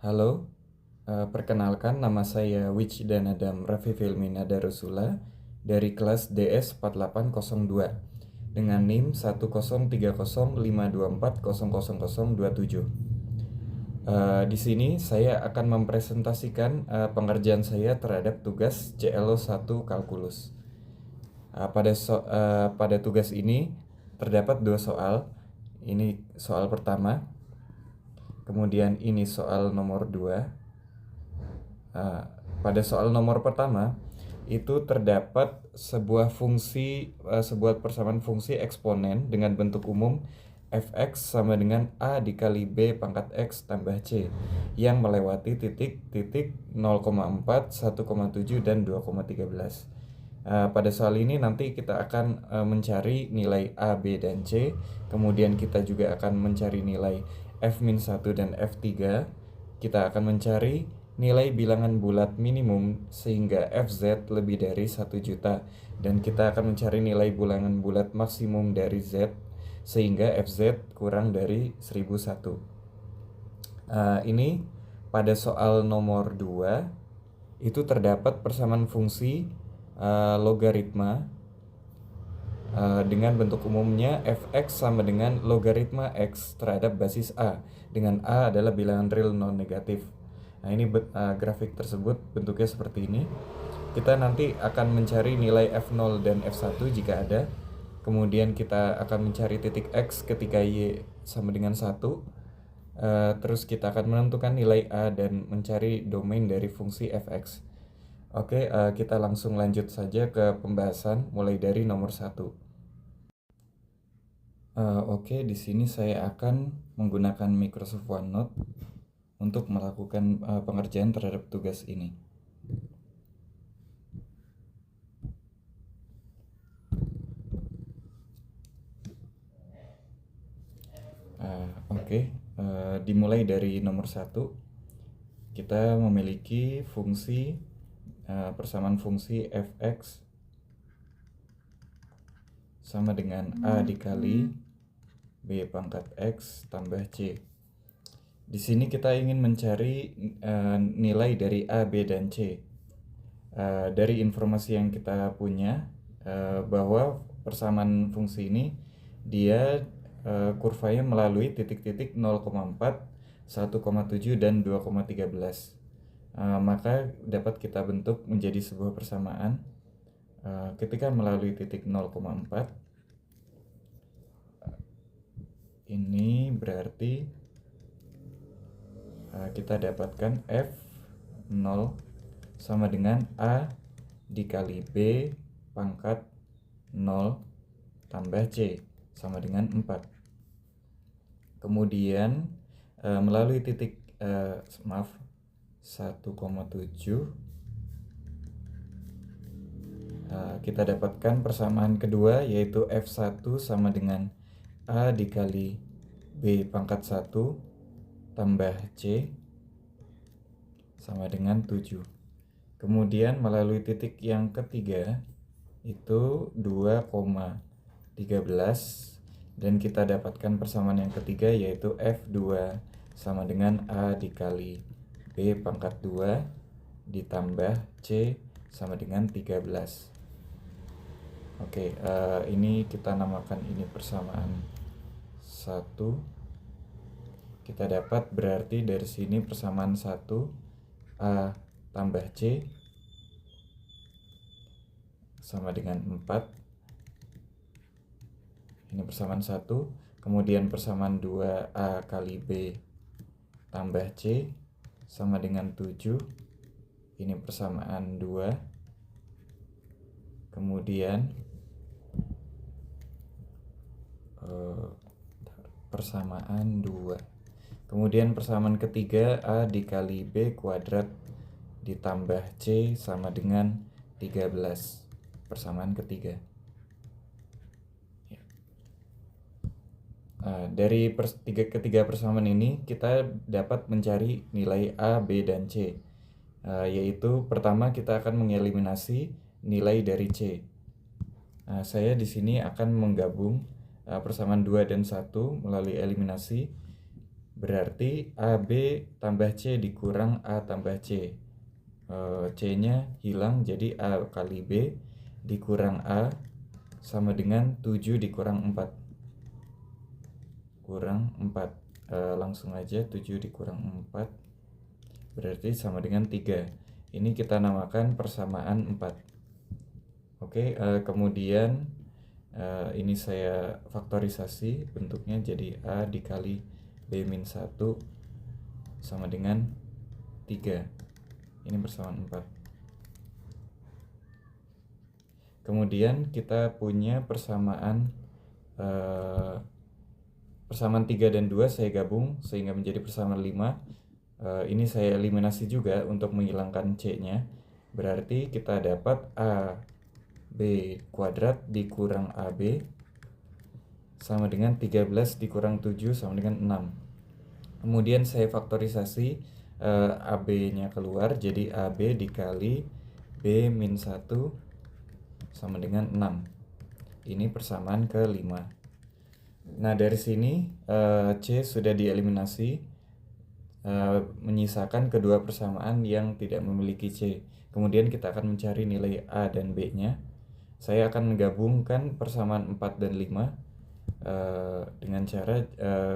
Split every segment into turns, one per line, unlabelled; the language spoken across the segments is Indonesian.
Halo, perkenalkan nama saya Wich dan Adam Raffi Filmi Nadarusula dari kelas DS 4802 dengan NIM 1030524000027. Di sini saya akan mempresentasikan pengerjaan saya terhadap tugas CLO1 Kalkulus. Pada tugas ini terdapat dua soal. Ini soal pertama, kemudian ini soal nomor 2. Pada soal nomor pertama itu terdapat sebuah persamaan fungsi eksponen dengan bentuk umum fx sama dengan a dikali b pangkat x tambah c yang melewati titik-titik 0,4, 1,7 dan 2,13. Pada soal ini nanti kita akan mencari nilai a, b, dan c. Kemudian kita juga akan mencari nilai f-1 dan f3. Kita akan mencari nilai bilangan bulat minimum sehingga fz lebih dari 1 juta. Dan kita akan mencari nilai bilangan bulat maksimum dari z sehingga fz kurang dari 1001. Ini pada soal nomor 2 itu terdapat persamaan fungsi logaritma dengan bentuk umumnya fx sama dengan logaritma x terhadap basis a, dengan a adalah bilangan real non negatif. Nah, ini grafik tersebut bentuknya seperti ini. Kita nanti akan mencari nilai f0 dan f1 jika ada. Kemudian kita akan mencari titik x ketika y sama dengan 1. Terus kita akan menentukan nilai a dan mencari domain dari fungsi fx. Oke, kita langsung lanjut saja ke pembahasan mulai dari nomor 1. Oke, di sini saya akan menggunakan Microsoft OneNote untuk melakukan pengerjaan terhadap tugas ini. Dimulai dari nomor 1. Kita memiliki fungsi persamaan fungsi fx sama dengan a dikali b pangkat x tambah c. Di sini kita ingin mencari nilai dari a, b, dan c. Dari informasi yang kita punya bahwa persamaan fungsi ini dia kurvanya melalui titik-titik 0,4, 1,7 dan 2,13. Maka dapat kita bentuk menjadi sebuah persamaan ketika melalui titik 0,4. Ini berarti kita dapatkan f0 sama dengan a dikali b pangkat 0 tambah c sama dengan 4. Kemudian melalui titik 1,7 kita dapatkan persamaan kedua, yaitu f1 sama dengan a dikali b pangkat 1 tambah c sama dengan 7. Kemudian melalui titik yang ketiga itu 2,13 dan kita dapatkan persamaan yang ketiga, yaitu f2 sama dengan a dikali b pangkat 2 ditambah c sama dengan 13. Oke, ini kita namakan ini persamaan 1. Kita dapat berarti dari sini persamaan 1 a tambah c sama dengan 4. Ini persamaan 1. Kemudian persamaan 2a kali b tambah c sama dengan 7. Ini persamaan 2. Kemudian persamaan 2. Kemudian persamaan ketiga a dikali b kuadrat ditambah c sama dengan 13. Persamaan ketiga. Dari ketiga persamaan ini kita dapat mencari nilai a, b, dan c. Yaitu pertama kita akan mengeliminasi nilai dari c. Saya di sini akan menggabung persamaan 2 dan 1 melalui eliminasi. Berarti AB tambah C dikurang A tambah C. C-nya hilang, jadi A kali B dikurang A sama dengan 7 dikurang 4. Kurang 4. Langsung aja 7 dikurang 4 berarti sama dengan 3. Ini kita namakan persamaan 4. Oke, kemudian ini saya faktorisasi bentuknya jadi A dikali B-1 sama dengan 3. Ini persamaan 4. Kemudian kita punya persamaan 3 dan 2 saya gabung sehingga menjadi persamaan 5. Ini saya eliminasi juga untuk menghilangkan C-nya. Berarti kita dapat AB kuadrat dikurang AB sama dengan 13 dikurang 7 sama dengan 6. Kemudian saya faktorisasi, AB-nya keluar, jadi AB dikali B-1 sama dengan 6. Ini persamaan ke-5. Nah, dari sini C sudah dieliminasi, menyisakan kedua persamaan yang tidak memiliki C. Kemudian kita akan mencari nilai A dan B-nya. Saya akan menggabungkan persamaan 4 dan 5 dengan cara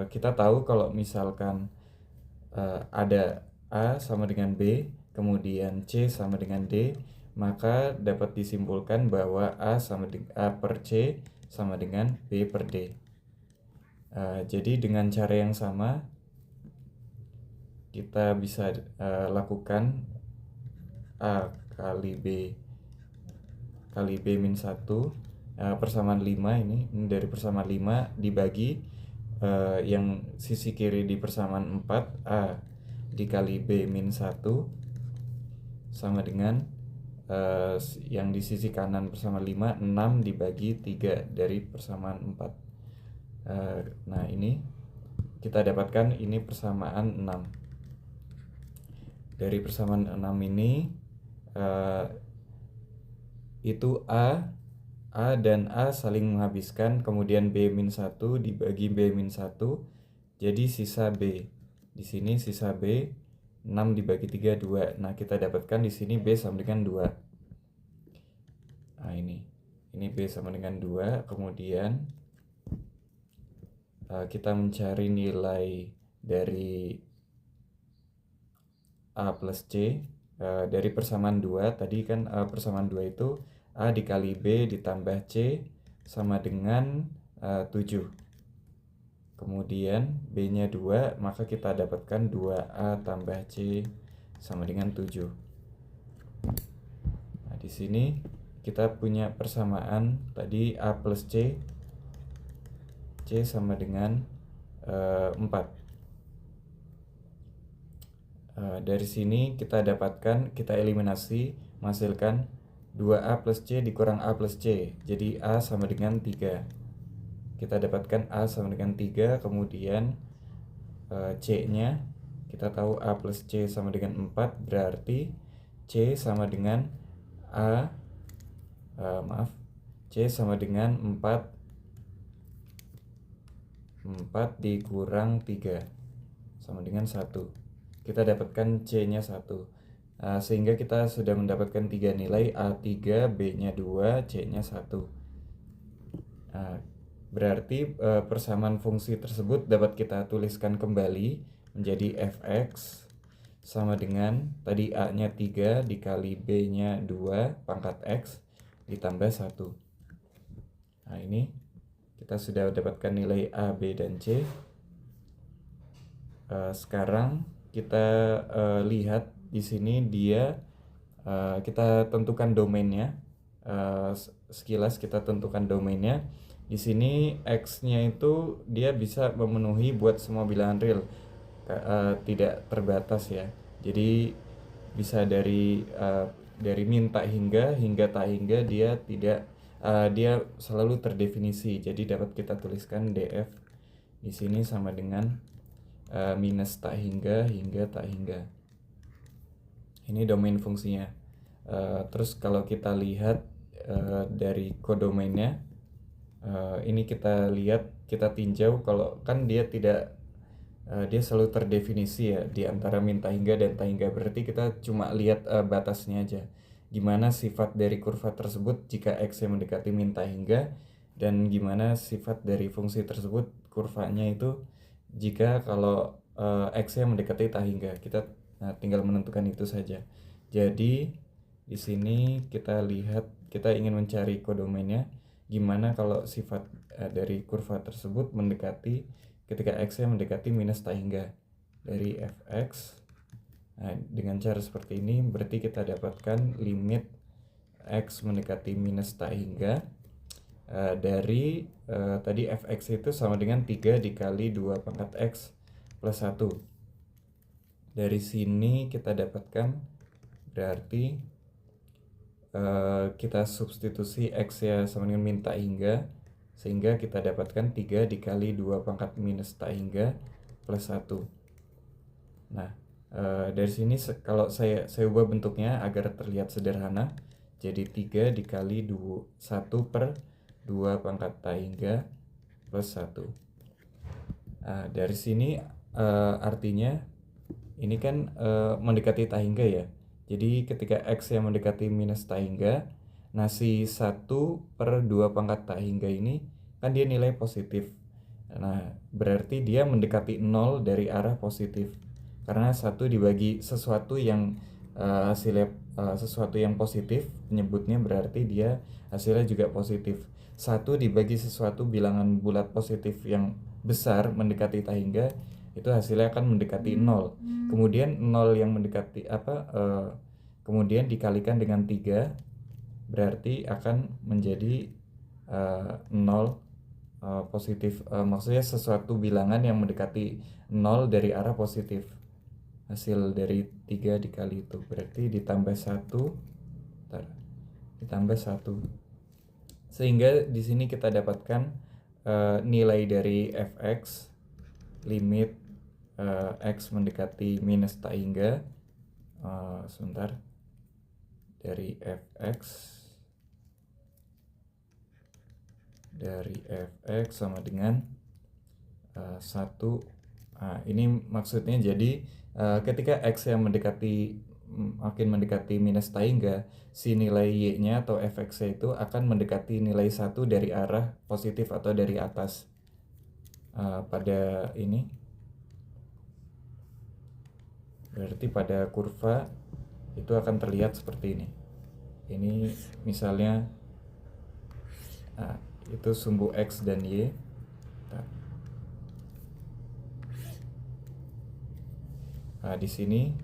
kita tahu kalau misalkan ada A sama dengan B, kemudian C sama dengan D, maka dapat disimpulkan bahwa A per C sama dengan B per D. Jadi dengan cara yang sama kita bisa lakukan A kali B kali B-1 persamaan 5 ini dari persamaan 5 dibagi yang sisi kiri di persamaan 4, A dikali B-1 sama dengan yang di sisi kanan persamaan 5, 6 dibagi 3 dari persamaan 4. Nah, ini kita dapatkan ini persamaan 6. Dari persamaan 6 ini itu A dan A saling menghabiskan, kemudian B-1 dibagi B-1 jadi sisa B. Di sini sisa B 6 dibagi 3 2. Nah, kita dapatkan di sini B sama dengan 2. Nah, ini B sama dengan 2. Kemudian kita mencari nilai dari A plus C dari persamaan 2. Tadi kan persamaan 2 itu A dikali B ditambah C sama dengan 7. Kemudian B-nya 2, maka kita dapatkan 2A tambah C sama dengan 7. Nah, di sini kita punya persamaan tadi A plus C, C sama dengan 4. Dari sini kita dapatkan, kita eliminasi, menghasilkan 2A plus C dikurang A plus C, jadi A sama dengan 3. Kita dapatkan A sama dengan 3, kemudian C-nya kita tahu A plus C sama dengan 4, berarti C sama dengan C sama dengan 4 dikurang 3 sama dengan 1. Kita dapatkan C-nya 1. Sehingga kita sudah mendapatkan 3 nilai, A3, B-nya 2, C-nya 1. Berarti persamaan fungsi tersebut dapat kita tuliskan kembali menjadi fx sama dengan tadi A-nya 3 dikali B-nya 2 pangkat x ditambah 1. Nah, ini kita sudah dapatkan nilai A, B, dan C. Sekarang kita lihat di sini dia kita tentukan domainnya. Sekilas kita tentukan domainnya. Di sini x-nya itu dia bisa memenuhi buat semua bilangan real, tidak terbatas ya. Jadi bisa dari min tak hingga tak hingga, dia tidak dia selalu terdefinisi. Jadi dapat kita tuliskan df di sini sama dengan minus tak hingga tak hingga. Ini domain fungsinya. Terus kalau kita lihat dari kodomainnya, ini kita lihat, kita tinjau, kalau kan dia tidak dia selalu terdefinisi ya di antara min tak hingga dan tak hingga. Berarti kita cuma lihat batasnya aja. Gimana sifat dari kurva tersebut jika x yang mendekati min tak hingga, dan gimana sifat dari fungsi tersebut kurvanya itu jika kalau x yang mendekati tak hingga. Kita tinggal menentukan itu saja. Jadi di sini kita lihat, kita ingin mencari kodomennya gimana kalau sifat dari kurva tersebut mendekati ketika x-nya mendekati minus tak hingga dari fx. Nah, dengan cara seperti ini berarti kita dapatkan limit x mendekati minus tak hingga dari tadi fx itu sama dengan 3 dikali 2 pangkat x plus 1. Dari sini kita dapatkan berarti kita substitusi x ya sama dengan min tak hingga, sehingga kita dapatkan 3 dikali 2 pangkat minus tak hingga plus 1. Nah, dari sini kalau saya ubah bentuknya agar terlihat sederhana, jadi 3 dikali 1 per 2 pangkat tak hingga plus 1. Nah, dari sini artinya ini kan mendekati tak hingga ya. Jadi ketika x yang mendekati minus tak hingga, nah si 1 per 2 pangkat tak hingga ini kan dia nilai positif. Nah berarti dia mendekati 0 dari arah positif. Karena 1 dibagi sesuatu yang hasilnya sesuatu yang positif, penyebutnya berarti dia hasilnya juga positif. 1 dibagi sesuatu bilangan bulat positif yang besar mendekati tak hingga, itu hasilnya akan mendekati 0. Kemudian 0 yang mendekati kemudian dikalikan dengan 3 berarti akan menjadi 0 positif. Maksudnya sesuatu bilangan yang mendekati 0 dari arah positif. Hasil dari 3 dikali itu berarti ditambah 1 ditambah 1. Sehingga di sini kita dapatkan nilai dari fx limit x mendekati minus tak hingga sebentar, dari fx sama dengan 1. Ini maksudnya jadi ketika x yang makin mendekati minus tak hingga, si nilai y-nya atau fx itu akan mendekati nilai 1 dari arah positif atau dari atas. Pada ini berarti pada kurva itu akan terlihat seperti ini. Ini misalnya itu sumbu x dan y. Nah, di sini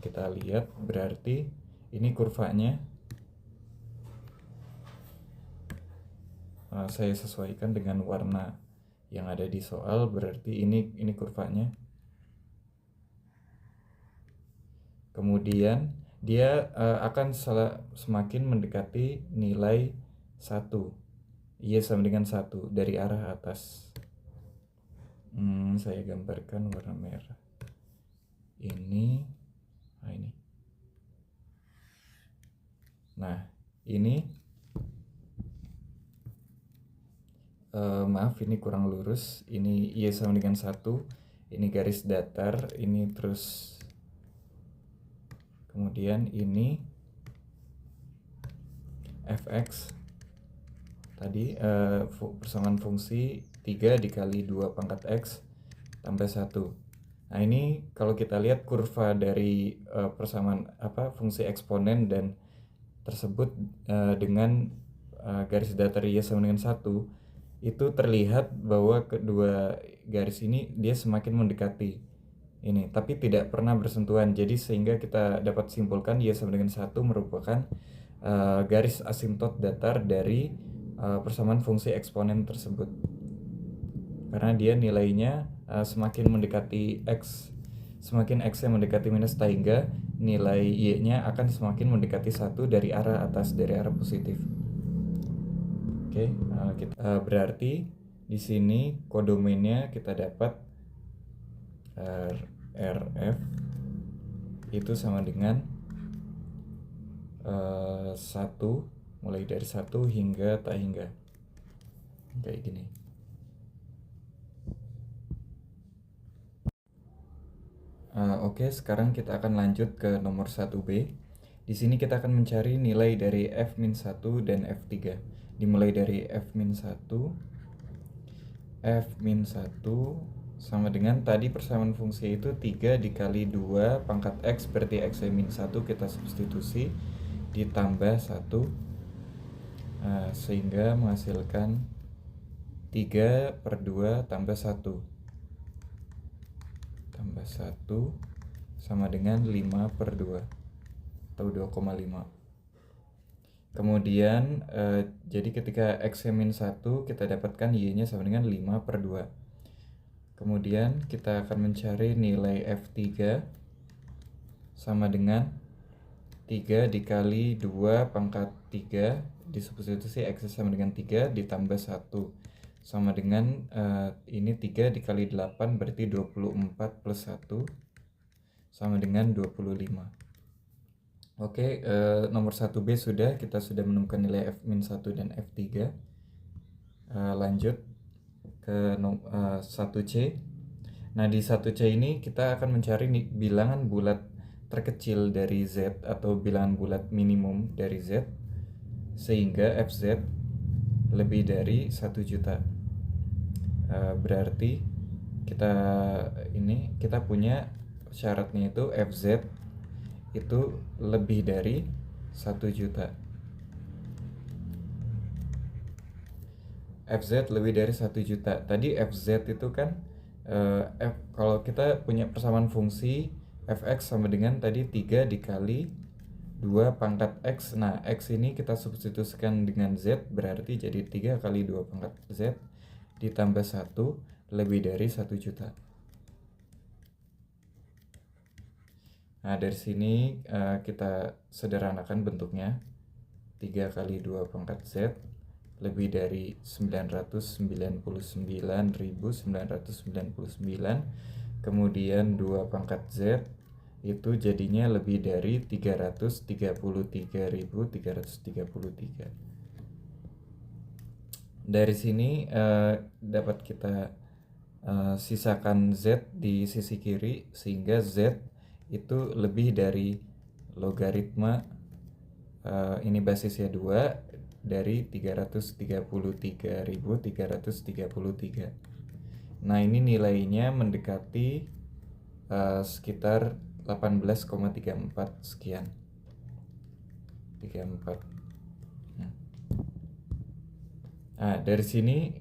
kita lihat berarti ini kurvanya saya sesuaikan dengan warna yang ada di soal, berarti ini kurvanya. Kemudian dia akan semakin mendekati nilai 1, y sama dengan 1 dari arah atas. Saya gambarkan warna merah. Ini. Nah, ini maaf ini kurang lurus. Ini y sama dengan 1. Ini garis datar, ini terus kemudian ini fx tadi persamaan fungsi 3 dikali 2 pangkat x tambah 1. Nah, ini kalau kita lihat kurva dari persamaan fungsi eksponen dan tersebut dengan garis datar y sama dengan 1, itu terlihat bahwa kedua garis ini dia semakin mendekati ini, tapi tidak pernah bersentuhan. Jadi sehingga kita dapat simpulkan y sama dengan 1 merupakan garis asimtot datar dari persamaan fungsi eksponen tersebut. Karena dia nilainya semakin mendekati x, semakin x yang mendekati minus tak hingga, nilai y-nya akan semakin mendekati 1 dari arah atas, dari arah positif. Oke, berarti di sini kodomennya kita dapat RF itu sama dengan 1 mulai dari 1 hingga tak hingga, kayak gini. Oke, sekarang kita akan lanjut ke nomor 1B. Di sini kita akan mencari nilai dari f-1 dan f3. Dimulai dari f-1. f-1 sama dengan tadi persamaan fungsi itu 3 dikali 2 pangkat x, berarti x-1 kita substitusi ditambah 1, sehingga menghasilkan 3/2 tambah 1 sama dengan 5/2 atau 2,5. Kemudian jadi ketika x-1 kita dapatkan y-nya sama dengan 5/2. Kemudian kita akan mencari nilai f3 sama dengan 3 dikali 2 pangkat 3 disubstitusi x sama dengan 3 ditambah 1 sama dengan ini 3 dikali 8 berarti 24 plus 1 sama dengan 25. Oke, nomor 1B sudah, kita sudah menemukan nilai f-1 dan f3. Lanjut ke 1C. Nah, di 1C ini kita akan mencari bilangan bulat terkecil dari Z atau bilangan bulat minimum dari Z sehingga FZ lebih dari 1 juta. Berarti kita punya syaratnya itu FZ itu lebih dari 1 juta. FZ lebih dari 1 juta. Tadi FZ itu kan kalau kita punya persamaan fungsi fx sama dengan tadi 3 dikali 2 pangkat x. Nah, x ini kita substitusikan dengan z, berarti jadi 3 kali 2 pangkat z ditambah 1 lebih dari 1 juta. Nah, dari sini kita sederhanakan bentuknya. 3 kali 2 pangkat z lebih dari 999.999. Kemudian 2 pangkat z itu jadinya lebih dari 333.333. Dari sini dapat kita sisakan z di sisi kiri sehingga z itu lebih dari logaritma ini basisnya 2 dari 333.333. Nah, ini nilainya mendekati sekitar 18,34 sekian. 34. Nah, dari sini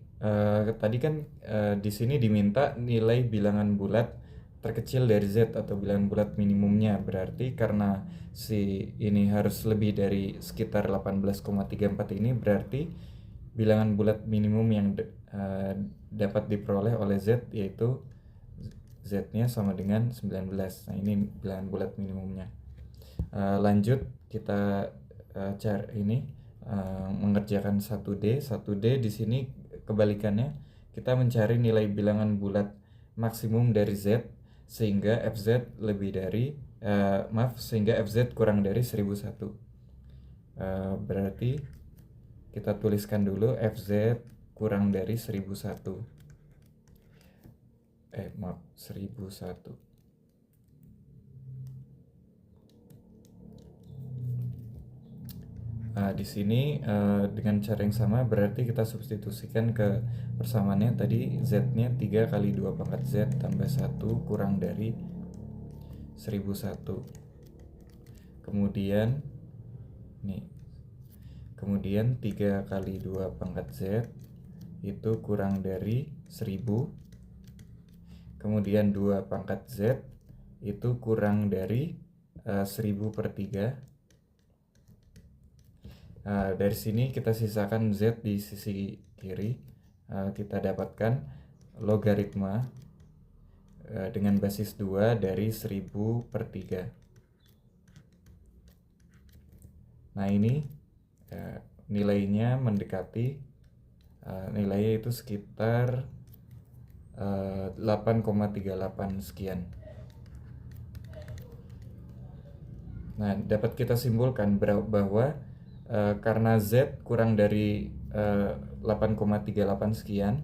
tadi kan di sini diminta nilai bilangan bulat terkecil dari Z atau bilangan bulat minimumnya. Berarti karena si ini harus lebih dari sekitar 18,34 ini, berarti bilangan bulat minimum yang dapat diperoleh oleh Z yaitu Z-nya sama dengan 19. Nah, ini bilangan bulat minimumnya. Lanjut kita cari ini mengerjakan 1D. 1D di sini kebalikannya, kita mencari nilai bilangan bulat maksimum dari Z sehingga FZ lebih dari sehingga FZ kurang dari 1001. Berarti kita tuliskan dulu FZ kurang dari 1001. 1001. Di sini dengan cara yang sama berarti kita substitusikan ke persamaannya tadi, Z-nya 3 kali 2 pangkat Z tambah 1 kurang dari 1001. Kemudian 3 kali 2 pangkat Z itu kurang dari 1000. Kemudian 2 pangkat Z itu kurang dari 1000/3. Dari sini kita sisakan Z di sisi kiri. Kita dapatkan logaritma dengan basis 2 dari 1000/3. Nah, ini nilainya mendekati nilainya itu sekitar 8,38 sekian. Nah, dapat kita simpulkan bahwa karena Z kurang dari 8,38 sekian,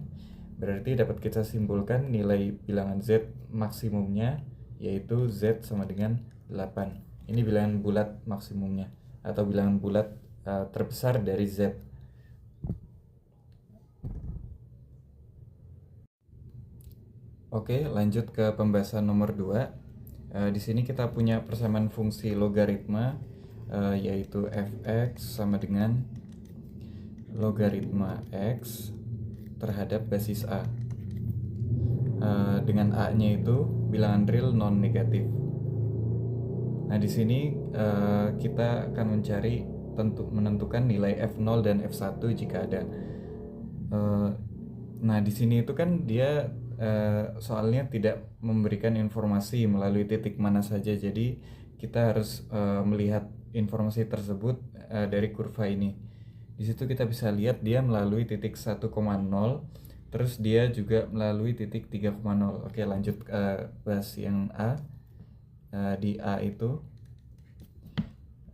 berarti dapat kita simpulkan nilai bilangan Z maksimumnya yaitu Z sama dengan 8. Ini bilangan bulat maksimumnya atau bilangan bulat terbesar dari Z. Oke, lanjut ke pembahasan nomor 2. Di sini kita punya persamaan fungsi logaritma, yaitu fx sama dengan logaritma x terhadap basis a. Dengan a-nya itu bilangan real non negatif. Nah, di sini kita akan mencari menentukan nilai f0 dan f1 jika ada. Nah, di sini itu kan dia soalnya tidak memberikan informasi melalui titik mana saja, jadi kita harus melihat informasi tersebut dari kurva ini. Di situ kita bisa lihat dia melalui titik 1,0, terus dia juga melalui titik 3,0. Oke, lanjut bahas yang A. Di A itu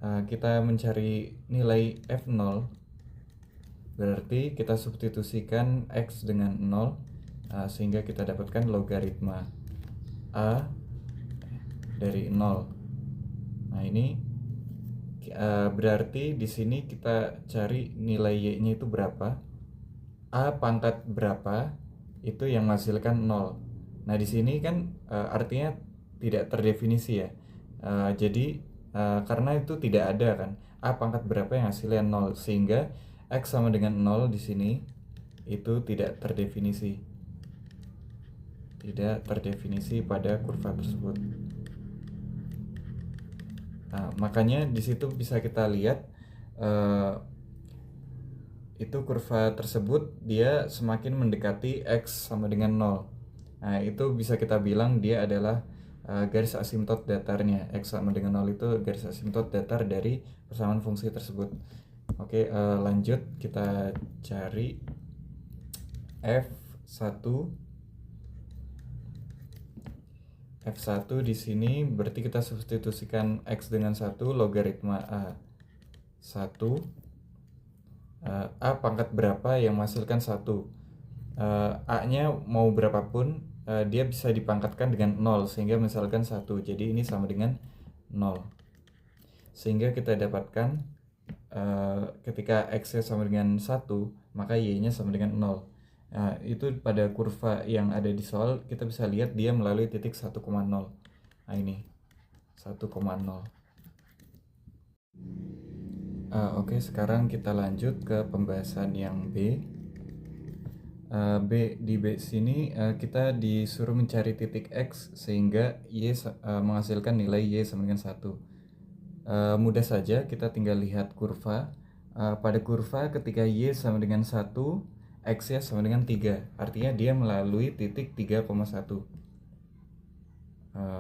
kita mencari nilai f0, berarti kita substitusikan x dengan 0, sehingga kita dapatkan logaritma a dari 0. Nah, ini berarti di sini kita cari nilai y-nya itu berapa, a pangkat berapa, itu yang menghasilkan 0. Nah, di sini kan artinya tidak terdefinisi ya. Jadi karena itu tidak ada kan a pangkat berapa yang hasilnya 0, sehingga x sama dengan 0 di sini itu tidak terdefinisi. Tidak terdefinisi pada kurva tersebut. Nah, makanya di situ bisa kita lihat itu kurva tersebut dia semakin mendekati x sama dengan 0. Nah, itu bisa kita bilang dia adalah garis asimtot datarnya. X sama dengan 0 itu garis asimtot datar dari persamaan fungsi tersebut. Oke, lanjut kita cari f1. F1 di sini berarti kita substitusikan x dengan 1, logaritma a 1. A pangkat berapa yang menghasilkan 1. A-nya mau berapapun, dia bisa dipangkatkan dengan 0, sehingga misalkan 1. Jadi ini sama dengan 0. Sehingga kita dapatkan ketika x-nya sama dengan 1, maka y-nya sama dengan 0. Nah, itu pada kurva yang ada di soal kita bisa lihat dia melalui titik 1,0. Nah, ini 1,0. Oke, sekarang kita lanjut ke pembahasan yang B. Di B sini kita disuruh mencari titik x sehingga y menghasilkan nilai y sama dengan 1. Mudah saja, kita tinggal lihat kurva. Pada kurva ketika y sama dengan 1, x-nya sama dengan 3. Artinya dia melalui titik 3,1.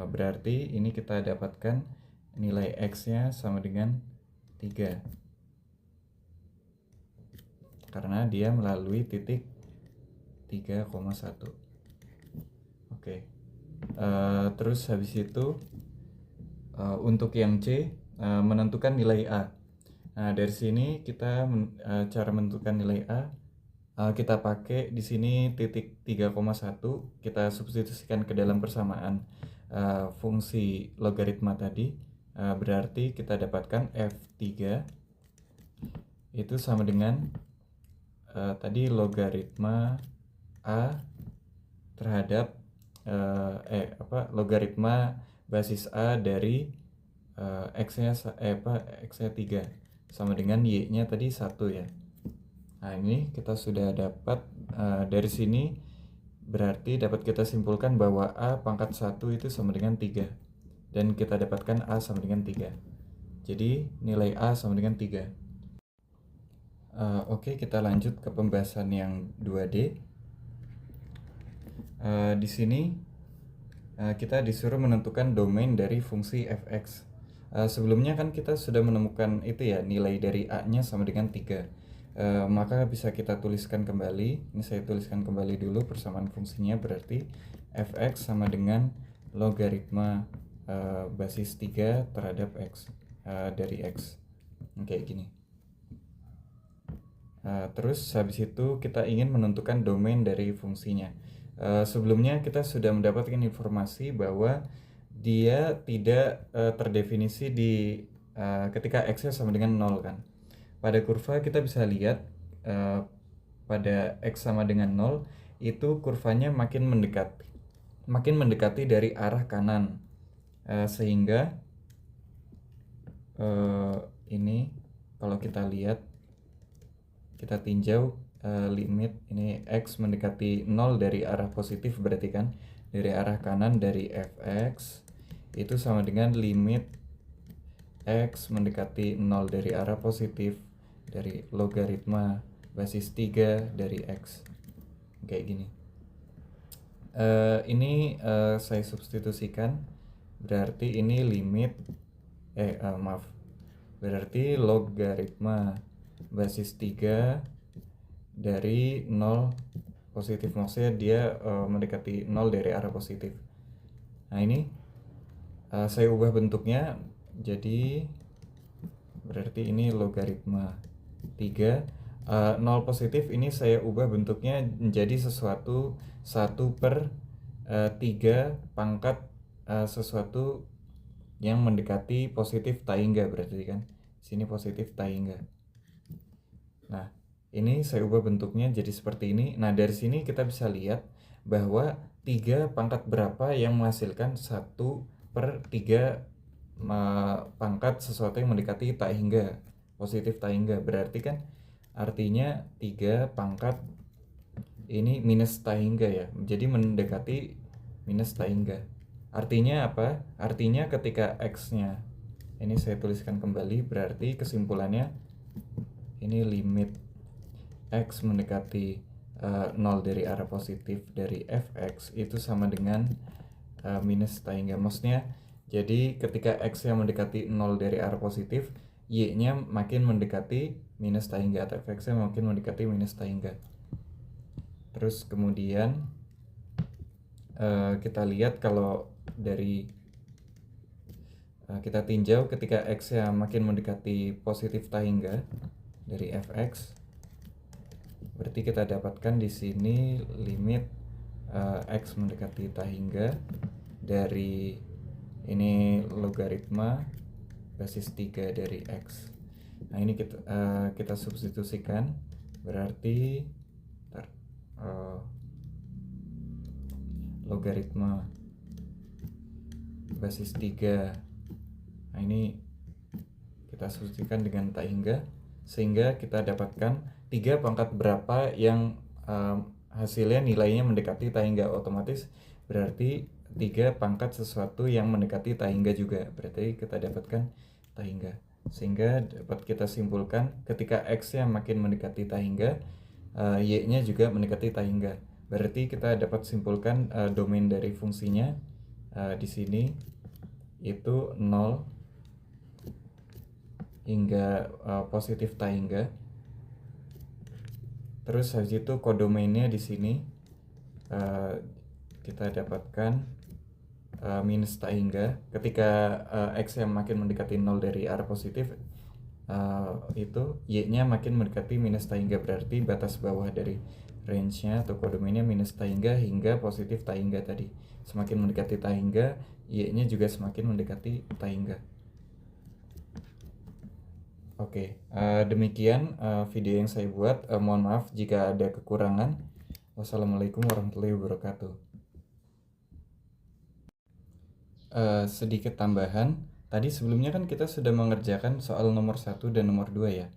Berarti ini kita dapatkan nilai x-nya sama dengan 3. Karena dia melalui titik 3,1. Oke. Terus habis itu untuk yang C menentukan nilai A. Nah, dari sini kita cara menentukan nilai A, kita pakai di sini titik 3,1, kita substitusikan ke dalam persamaan fungsi logaritma tadi. Berarti kita dapatkan F3 itu sama dengan tadi logaritma A terhadap logaritma basis A dari x-nya 3 sama dengan y-nya tadi 1 ya. Nah, ini kita sudah dapat dari sini, berarti dapat kita simpulkan bahwa A pangkat 1 itu sama dengan 3. Dan kita dapatkan A sama dengan 3. Jadi nilai A sama dengan 3. Oke, kita lanjut ke pembahasan yang 2D. Di sini kita disuruh menentukan domain dari fungsi fx. Sebelumnya kan kita sudah menemukan itu ya, nilai dari A-nya sama dengan 3. Maka bisa kita tuliskan kembali. Ini saya tuliskan kembali dulu persamaan fungsinya, berarti fx sama dengan logaritma basis 3 terhadap x dari x. Kayak gini. Terus habis itu kita ingin menentukan domain dari fungsinya. Sebelumnya kita sudah mendapatkan informasi bahwa dia tidak terdefinisi di ketika x-nya sama dengan 0 kan. Pada kurva kita bisa lihat pada x sama dengan 0 itu kurvanya makin mendekati dari arah kanan, sehingga ini kalau kita lihat, kita tinjau limit ini x mendekati 0 dari arah positif, berarti kan dari arah kanan dari fx itu sama dengan limit x mendekati 0 dari arah positif dari logaritma basis 3 dari x, kayak gini. Ini saya substitusikan, berarti ini limit berarti logaritma basis 3 dari 0 positif, maksudnya dia mendekati 0 dari arah positif. Nah ini saya ubah bentuknya, jadi berarti ini logaritma 3 0 positif, ini saya ubah bentuknya menjadi sesuatu 1/3 pangkat sesuatu yang mendekati positif tahingga, berarti kan sini positif tahingga. Nah ini saya ubah bentuknya jadi seperti ini. Nah dari sini kita bisa lihat bahwa 3 pangkat berapa yang menghasilkan 1/3 pangkat sesuatu yang mendekati tahingga, positif tahingga, berarti kan artinya 3 pangkat ini minus tahingga ya, jadi mendekati minus tahingga. Artinya apa? Artinya ketika x-nya, ini saya tuliskan kembali, berarti kesimpulannya ini limit x mendekati 0 dari arah positif dari fx itu sama dengan minus tahingga. Maksudnya jadi ketika x yang mendekati 0 dari arah positif, y-nya makin mendekati minus tahingga atau fx-nya makin mendekati minus tahingga. Terus kemudian kita lihat kalau dari kita tinjau ketika x-nya makin mendekati positif tahingga dari fx, berarti kita dapatkan di sini limit x mendekati tahingga dari ini logaritma basis 3 dari x. Nah ini kita substitusikan, berarti logaritma basis 3. Nah ini kita substitusikan dengan tahingga, sehingga kita dapatkan 3 pangkat berapa yang hasilnya nilainya mendekati tahingga, otomatis berarti 3 pangkat sesuatu yang mendekati tahingga juga, berarti kita dapatkan tahingga. Sehingga dapat kita simpulkan ketika x-nya makin mendekati tahingga, y-nya juga mendekati tahingga. Berarti kita dapat simpulkan domain dari fungsinya di sini itu 0 hingga positif tahingga. Terus habis itu kodomainnya di sini kita dapatkan minus tahingga ketika x yang makin mendekati 0 dari arah positif, itu y-nya makin mendekati minus tahingga, berarti batas bawah dari range-nya atau kodomainnya minus tahingga hingga positif tahingga tadi. Semakin mendekati tahingga, y-nya juga semakin mendekati tahingga. Oke, demikian video yang saya buat. Mohon maaf jika ada kekurangan. Wassalamualaikum warahmatullahi wabarakatuh. Sedikit tambahan, tadi sebelumnya kan kita sudah mengerjakan soal nomor 1 dan nomor 2 ya.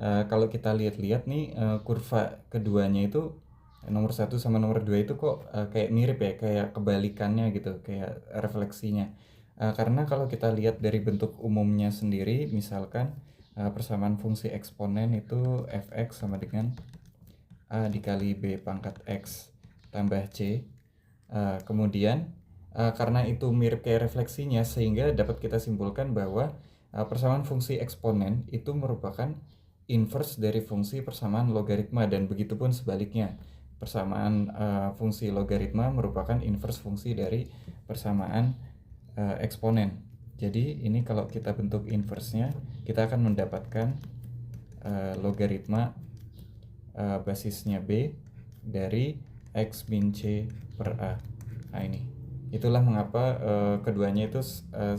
Kalau kita lihat-lihat nih kurva keduanya itu, nomor 1 sama nomor 2 itu kok kayak mirip ya, kayak kebalikannya gitu, kayak refleksinya. Karena kalau kita lihat dari bentuk umumnya sendiri, misalkan persamaan fungsi eksponen itu fx sama dengan a dikali b pangkat x tambah c. Kemudian karena itu mirip kayak refleksinya, sehingga dapat kita simpulkan bahwa persamaan fungsi eksponen itu merupakan inverse dari fungsi persamaan logaritma, dan begitupun sebaliknya, persamaan fungsi logaritma merupakan inverse fungsi dari persamaan eksponen. Jadi ini kalau kita bentuk inverse-nya, kita akan mendapatkan logaritma basisnya b dari x min c per a. Nah ini Itulah mengapa keduanya itu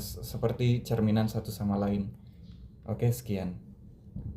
seperti cerminan satu sama lain. Oke, sekian.